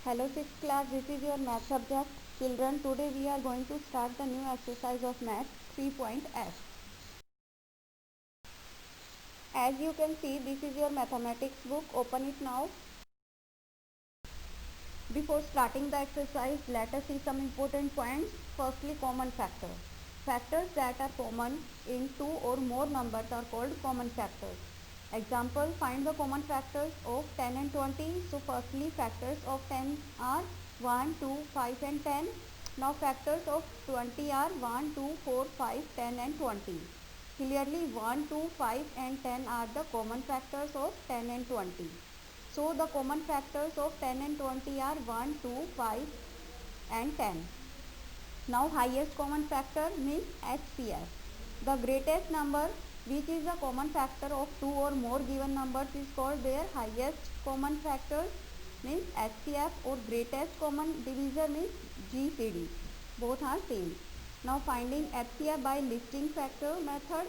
Hello 6th class, this is your math subject. Children, today we are going to start the new exercise of math 3.f. As you can see, this is your mathematics book. Open it now. Before starting the exercise, let us see some important points. Firstly, common factors. Factors that are common in two or more numbers are called common factors. Example, find the common factors of 10 and 20. So firstly, factors of 10 are 1, 2, 5 and 10. Now factors of 20 are 1, 2, 4, 5, 10 and 20. Clearly 1, 2, 5 and 10 are the common factors of 10 and 20. So the common factors of 10 and 20 are 1, 2, 5 and 10. Now highest common factor means HCF. The greatest number which is the common factor of two or more given numbers is called their highest common factor means HCF, or greatest common divisor means GCD. Both are same. Now finding HCF by listing factor method.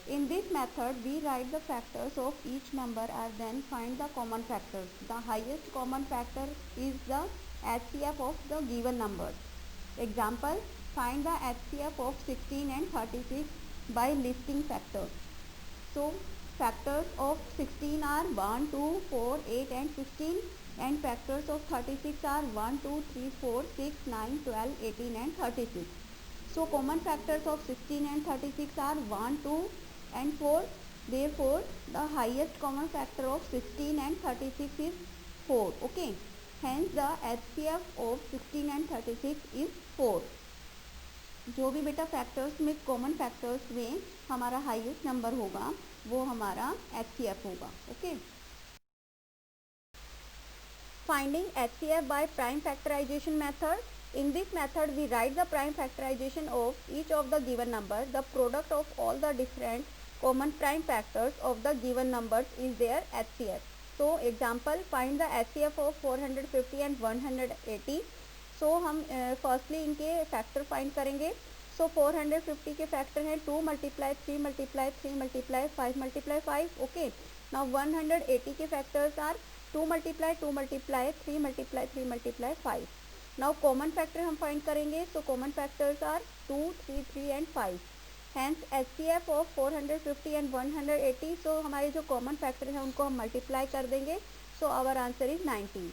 In this method we write the factors of each number and then find the common factors. The highest common factor is the HCF of the given numbers. Example, find the HCF of 16 and 36 by listing factors. So factors of 16 are 1, 2, 4, 8 and 15, and factors of 36 are 1, 2, 3, 4, 6, 9, 12, 18 and 36. So common factors of 16 and 36 are 1, 2 and 4. Therefore the highest common factor of 16 and 36 is 4. Okay. Hence the HCF of 16 and 36 is 4. जो भी बेटा factors में common factors में हमारा highest number होगा वो हमारा HCF होगा. Okay. Finding HCF by prime factorization method. In this method we write the prime factorization of each of the given number. The product of all the different common prime factors of the given numbers is their HCF. So example, find the HCF of 450 and 180. सो हम firstly इनके factor find करेंगे. सो 450 के factor हैं 2 multiply 3 multiply 3 multiply 5 multiply 5. Okay. Now 180 के factors are 2 multiply 2 multiply 3 multiply 3 multiply 5. Now common factor हम find करेंगे. So common factors are 2, 3, 3 and 5. Hence HCF of 450 and 180. So हमारे जो कॉमन फैक्टर हैं उनको हम मल्टीप्लाई कर देंगे. So our answer is 90.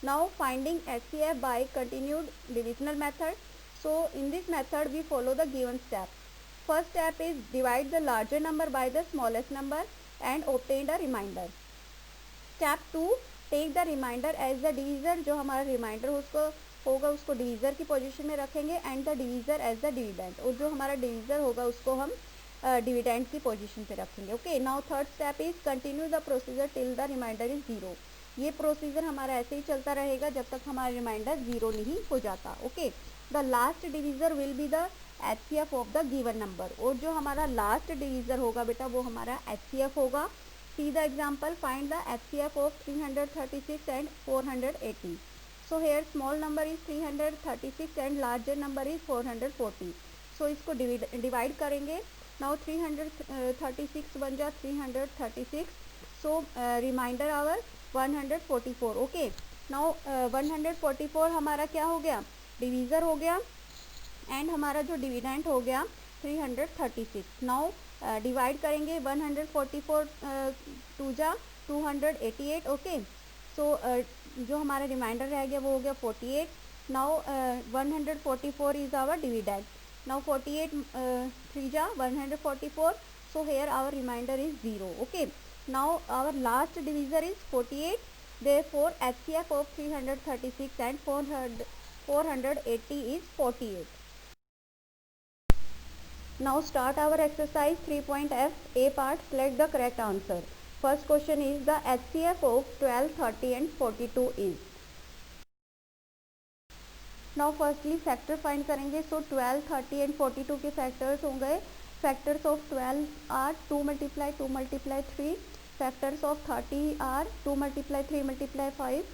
Now finding HCF by continued divisional method. So in this method we follow the given step. First step is divide the larger number by the smallest number and obtain the remainder. Step 2, take the remainder as the divisor. जो हमारा reminder उसको होगा उसको divisor की position में रखेंगे and the divisor as the dividend, और जो हमारा डिवीज़र होगा उसको हम डिविडेंड की पोजीशन पे रखेंगे. Okay. Now third step is continue the procedure till the remainder is 0. ये प्रोसीजर हमारा ऐसे ही चलता रहेगा जब तक हमारा रिमाइंडर 0 नहीं हो जाता. Okay. The last divisor will be the HCF of the given number, और जो हमारा लास्ट डिवीज़र होगा बेटा वो हमारा HCF होगा. See the example, find the HCF of 336 and 480. So here small number is 336 and larger number is 440. सो इसको divide करेंगे. नाउ 336 बन जा 336. सो रिमाइंडर आवर 144. ओके. नाउ 144 हमारा क्या हो गया, डिवीज़र हो गया, एंड हमारा जो डिविडेंड हो गया 336. नाउ डिवाइड करेंगे 144 टू जा 288. ओके. सो जो हमारा रिमाइंडर रह गया वो हो गया 48. Now 144 is our dividend. Now 48 3 जा 144. So here our remainder is 0. Okay. Now our last divisor is 48. Therefore HCF of 336 and 480 is 48. Now start our exercise 3.f. A part, select the correct answer. First question is the HCF of 12, 30 and 42 is. Now firstly factor find करेंगे. So 12, 30 and 42 के factors हो गए. Factors of 12 are 2 multiply 2 multiply 3. Factors of 30 are 2 multiply 3 multiply 5.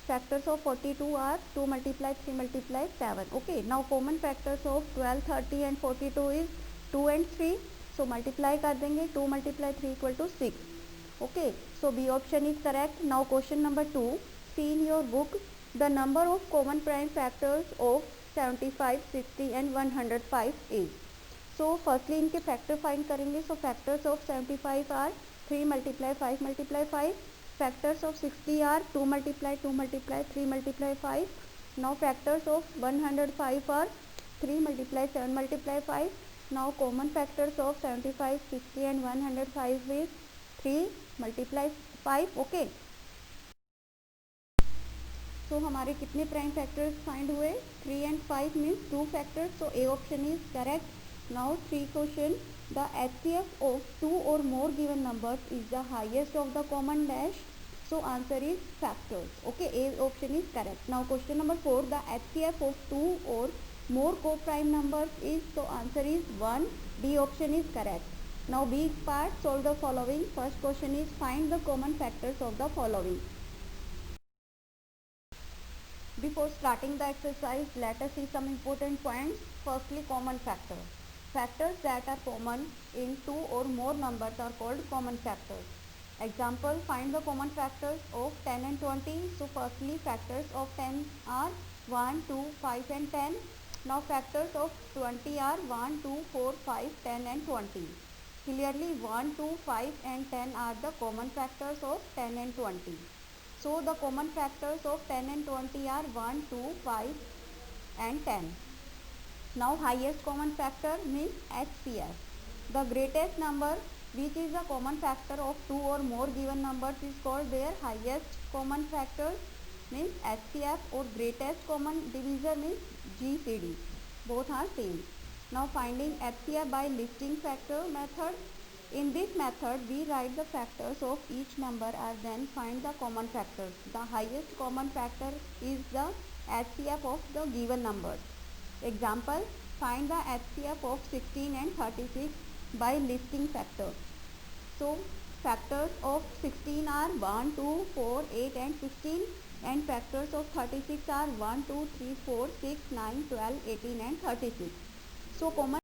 Factors of 42 are 2 multiply 3 multiply 7. Okay. Now common factors of 12, 30 and 42 is 2 and 3. So multiply कर देंगे. 2 multiply 3 equal to 6. Okay. So B option is correct. Now question number 2. See in your book The number of common prime factors of 75, 60 and 105 is. So firstly इनके factor find करेंगे. So factors of 75 are 3 multiply 5 multiply 5. Factors of 60 are 2 multiply 2 multiply 3 multiply 5. Now factors of 105 are 3 multiply 7 multiply 5. Now common factors of 75, 60 and 105 is 3 multiply 5. Okay. So हमारे कितने prime factors find हुए? 3 and 5 means 2 factors. So A option is correct. Now 3 question. The HCF of 2 or more given numbers is the highest of the common dash. So answer is factors. Okay, A option is correct. Now question number 4. The HCF of 2 or more co-prime numbers is, so answer is 1. D option is correct. Now B part, solve the following. First question is find the common factors of the following. Before starting the exercise, let us see some important points. Firstly, common factors. Factors that are common in 2 or more numbers are called common factors. Example, find the common factors of 10 and 20. So firstly, factors of 10 are 1, 2, 5 and 10. Now factors of 20 are 1, 2, 4, 5, 10 and 20. Clearly 1, 2, 5 and 10 are the common factors of 10 and 20. So the common factors of 10 and 20 are 1, 2, 5 and 10. Now highest common factor means HCF. The greatest number which is the common factor of 2 or more given numbers is called their highest common factor means HCF, or greatest common divisor means GCD. Both are same. Now finding HCF by listing factor method. In this method, we write the factors of each number and then find the common factors. The highest common factor is the HCF of the given numbers. Example, find the HCF of 16 and 36 by listing factors. So, factors of 16 are 1, 2, 4, 8 and 16, and factors of 36 are 1, 2, 3, 4, 6, 9, 12, 18 and 36. So, common.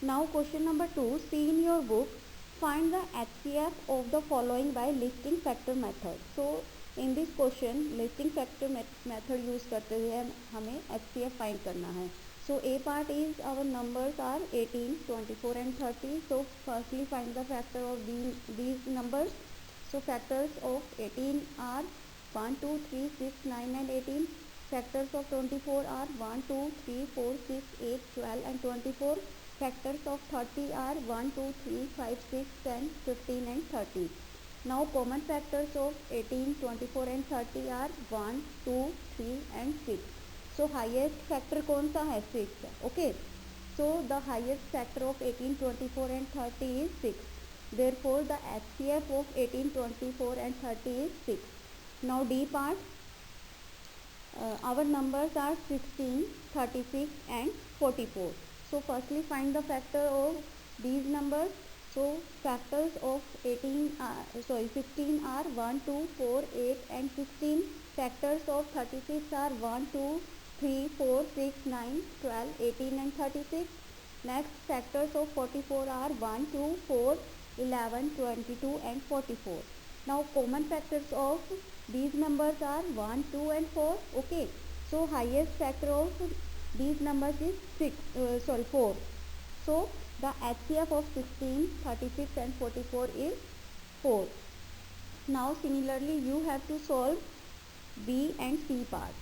Now question number 2, see in your book, find the HCF of the following by listing factor method. So in this question listing factor method use करते हुए हमें HCF find करना है. So A part is our numbers are 18, 24 and 30. So firstly find the factor of these numbers. So factors of 18 are 1, 2, 3, 6, 9 and 18. Factors of 24 are 1, 2, 3, 4, 6, 8, 12 and 24. Factors of 30 are 1, 2, 3, 5, 6, 10, 15 and 30. Now common factors of 18, 24 and 30 are 1, 2, 3 and 6. So highest factor कौन सा है? 6. Okay. So the highest factor of 18, 24 and 30 is 6. Therefore the HCF of 18, 24 and 30 is 6. Now D part. Our numbers are 16, 36 and 44. So firstly find the factor of these numbers. So factors of 16 are 1, 2, 4, 8 and 16. Factors of 36 are 1, 2, 3, 4, 6, 9, 12, 18 and 36. Next factors of 44 are 1, 2, 4, 11, 22 and 44. Now common factors of these numbers are 1, 2 and 4. Okay. So highest factor of these numbers is 4. So the HCF of 16, 36 and 44 is 4. Now similarly you have to solve B and C part.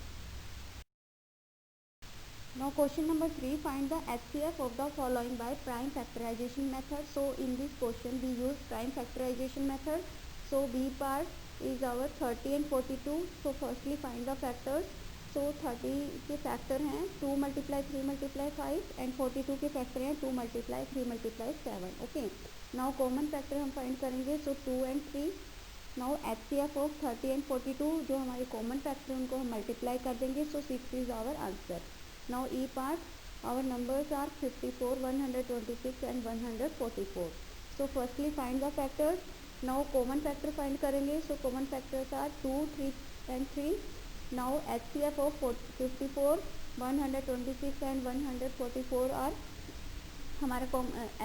Now question number 3, find the HCF of the following by prime factorization method. So in this question we use prime factorization method. So B part is our 30 and 42. So firstly find the factors. So 30 के factor हैं 2 multiply 3 multiply 5 and 42 के factor हैं 2 multiply 3 multiply 7. Okay. Now common factor हम find करेंगे. सो 2 and 3. Now HCF of 30 and 42 जो हमारे common factor हैं उनको हम मल्टीप्लाई कर देंगे. So 6 is our answer. Now E part our numbers are 54, 126 and 144. So firstly find the factors. Now common factor find करेंगे. So common factors are 2, 3 and 3. Now HCF of 54, 126 and 144 are हमारा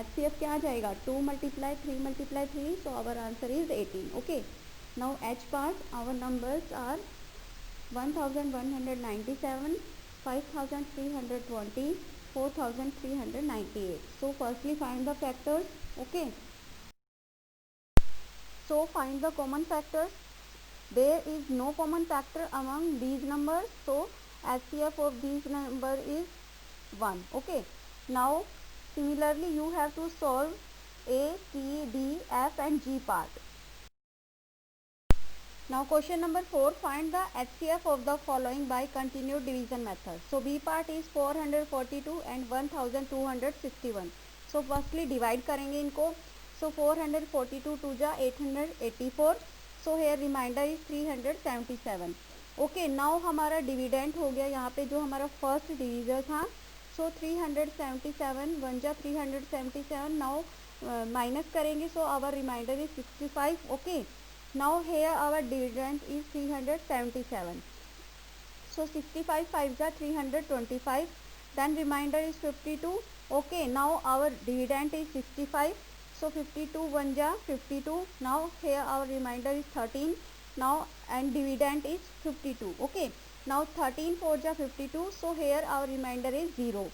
HCF क्या आ जाएगा? 2 multiply 3 multiply 3. So our answer is 18. Okay. Now H part, our numbers are 1197, 5320, 4398. So firstly find the factors. Okay, so find the common factors. There is no common factor among these numbers, so HCF of these number is 1. Okay, now similarly you have to solve A, C, D, F and G part. Now question number 4, find the HCF of the following by continued division method. So B part is 442 and 1261. So firstly divide करेंगे इनको. So 442 to जा 884. So here remainder is 377. Okay, now हमारा dividend हो गया यहाँ पे जो हमारा फर्स्ट डिविजन था. So 377 1 जा 377. Now माइनस करेंगे, so our remainder is 65. Okay, now here our dividend is 377. So 65 5 are 325. Then remainder is 52. Okay, now our dividend is 65. So 52 1 ja 52. Now here our remainder is 13. Now and dividend is 52. Okay, now 13 4 ja 52. So here our remainder is 0.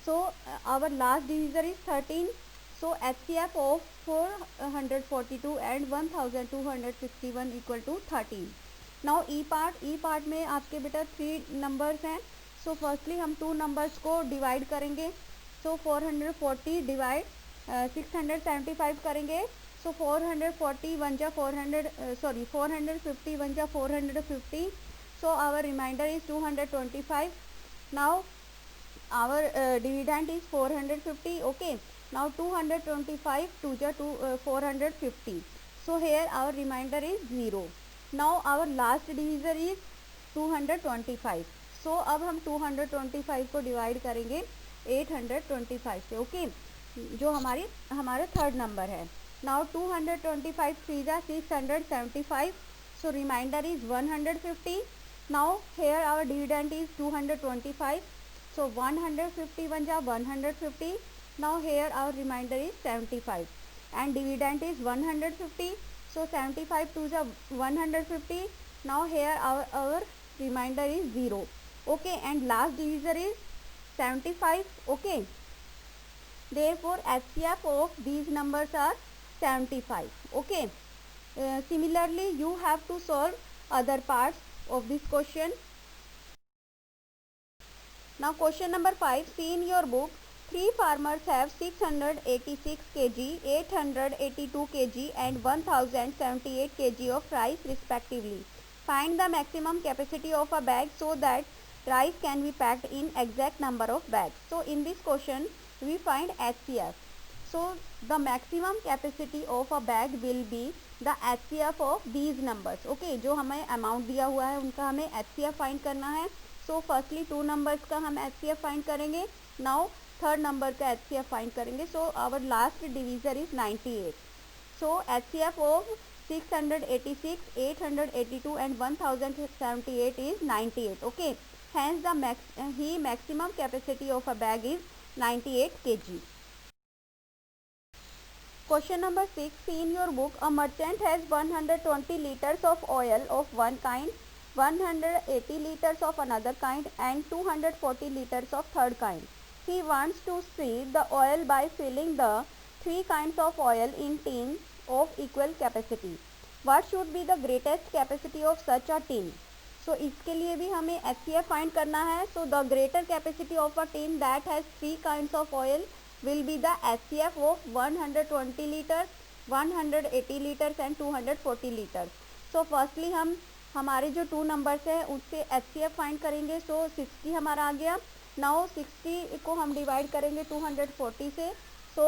So our last divisor is 13. So HCF of 442 and 1261 equal to 13. Now E part में आपके बेटा 3 numbers हैं. So firstly हम 2 numbers को divide करेंगे. So 440 divide 675 करेंगे. So 440 1 जा 450 1 जा 450. So our remainder is 225. Now our dividend is 450. Okay, now 225 2 ja 450. So here our remainder is 0. Now our last divisor is 225. So अब हम 225 को डिवाइड करेंगे 825 से. ओके, जो हमारा थर्ड नंबर है. नाउ 225 3 जा 675. So remainder is 150. Now here our dividend is 225. So 150 1 जा 150. Now here our remainder is 75 and dividend is 150. So 75 2 is 150. Now here our remainder is 0. Okay, and last divisor is 75. Okay, therefore HCF of these numbers are 75. Okay, similarly you have to solve other parts of this question. Now question number 5, see in your book. 3 farmers have 686 kg, 882 kg and 1078 kg of rice respectively. Find the maximum capacity of a bag so that rice can be packed in exact number of bags. So in this question we find HCF. So the maximum capacity of a bag will be the HCF of these numbers. Okay, जो हमें amount दिया हुआ है उनका हमें HCF find करना है. So firstly 2 numbers का हम HCF find करेंगे. Now थर्ड नंबर का HCF फाइंड करेंगे. So our last divisor is 98. सो HCF of 686, 882 and 1078 is 98. Okay, hence the maximum capacity of a bag is 98 kg. Question number 6, see in your book. A merchant has 120 liters of oil of one kind, 180 liters of another kind and 240 liters of third kind. He wants to see the oil by filling the 3 kinds of oil in tins of equal capacity. What should be the greatest capacity of such a tin? So इसके लिए भी हमें HCF find करना है. So the greater capacity of a tin that has 3 kinds of oil will be the HCF of 120 liters, 180 liters and 240 liters. So firstly हम हमारे जो 2 numbers है उससे HCF find करेंगे. So 60 हमारा आ गया. नाउ 60 को हम डिवाइड करेंगे 240 से. सो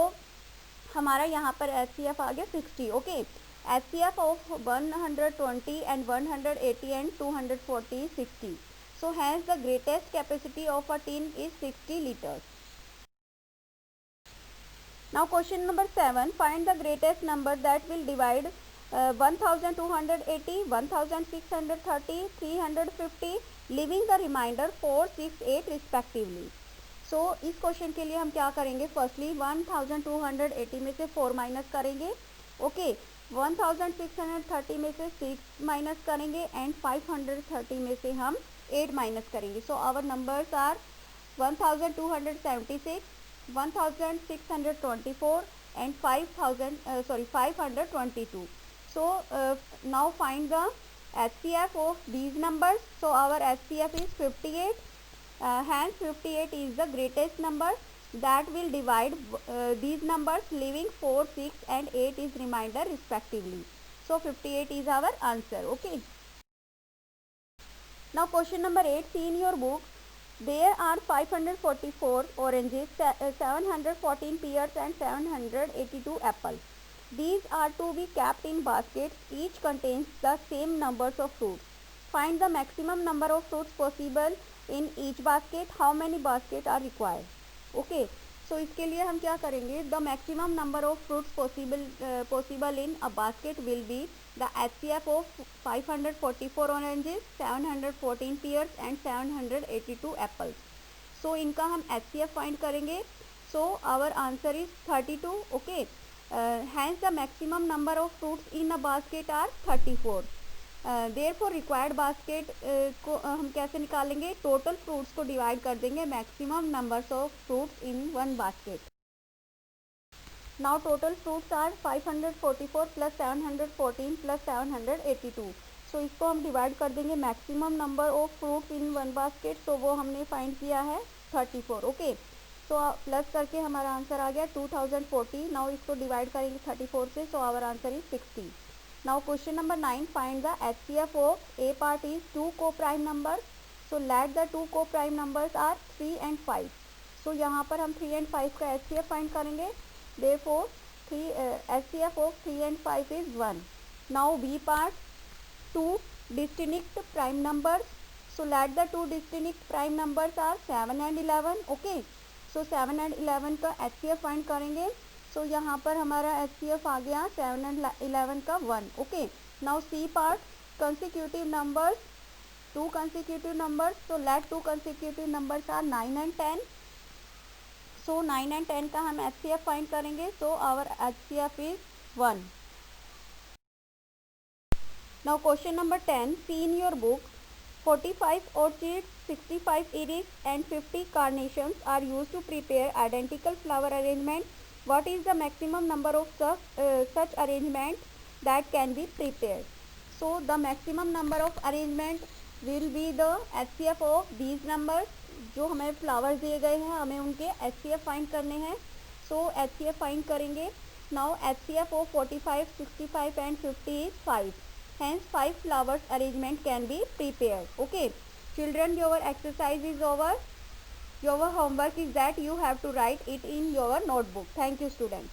हमारा यहाँ पर HCF आ गया 60. Okay, HCF of 120 and 180 and 240 is 60. So has the greatest capacity of a tin is 60 liters. Now question number 7, find the greatest number that will divide 1280, 1630, 350, leaving the remainder 4, 6, 8 respectively. So इस क्वेश्चन के लिए हम क्या करेंगे. Firstly 1280 में से 4 minus करेंगे. ओके, 1630 में से 6 माइनस करेंगे एंड 530 में से हम 8 माइनस करेंगे. So our numbers are 1276, 1624 and 522. So now find the HCF of these numbers. So our HCF is 58. Hence 58 is the greatest number that will divide these numbers, leaving 4, 6 and 8 is remainder respectively. So 58 is our answer. Okay. Now question number 8. See in your book, there are 544 oranges, 714 pears and 782 apples. These are to be kept in baskets. Each contains the same numbers of fruits. Find the maximum number of fruits possible in each basket. How many baskets are required? Okay. So इसके लिए हम क्या करेंगे? The maximum number of fruits possible in a basket will be the HCF of 544 oranges, 714 pears and 782 apples. So इनका हम HCF find करेंगे. So our answer is 32. Okay. Hence the maximum number of fruits in a basket are 34. Therefore required basket को हम कैसे निकालेंगे? Total fruits को divide कर देंगे maximum numbers of fruits in one basket. Now total fruits are 544 plus 714 plus 782. सो इसको हम डिवाइड कर देंगे maximum number of fruits in one basket. तो वो हमने फाइंड किया है 34. ओके. सो प्लस करके हमारा आंसर आ गया 2040. नाउ इसको डिवाइड करेंगे 34 से. So our answer is 60. Now question number 9, find the HCF of A part is 2 co-prime numbers. So let the 2 co-prime numbers are 3 and 5. So यहाँ पर हम 3 and 5 का HCF find करेंगे. Therefore HCF of 3 and 5 is 1. Now B part 2 distinct prime numbers. So let the 2 distinct prime numbers are 7 and 11. Okay. So 7 and 11 का HCF find करेंगे. सो यहाँ पर हमारा HCF आ गया 7 and 11 का 1. Okay. Now C part consecutive numbers, 2 consecutive numbers. So let 2 consecutive numbers are 9 and 10. सो 9 and 10 का हम HCF फाइंड करेंगे. So our HCF is 1. Now question number 10. See in your book 45 orchids, 65 iris and 50 carnations are used to prepare identical flower arrangement. What is the maximum number of such arrangement that can be prepared? So the maximum number of arrangement will be the HCF of these numbers. जो हमें flowers दिए गए हैं हमें उनके HCF find करने हैं. सो HCF find करेंगे. Now HCF of 45, 65 and 50 is 5. Hence 5 flowers arrangement can be prepared. Okay. Children, your exercise is over. Your homework is that you have to write it in your notebook. Thank you, students.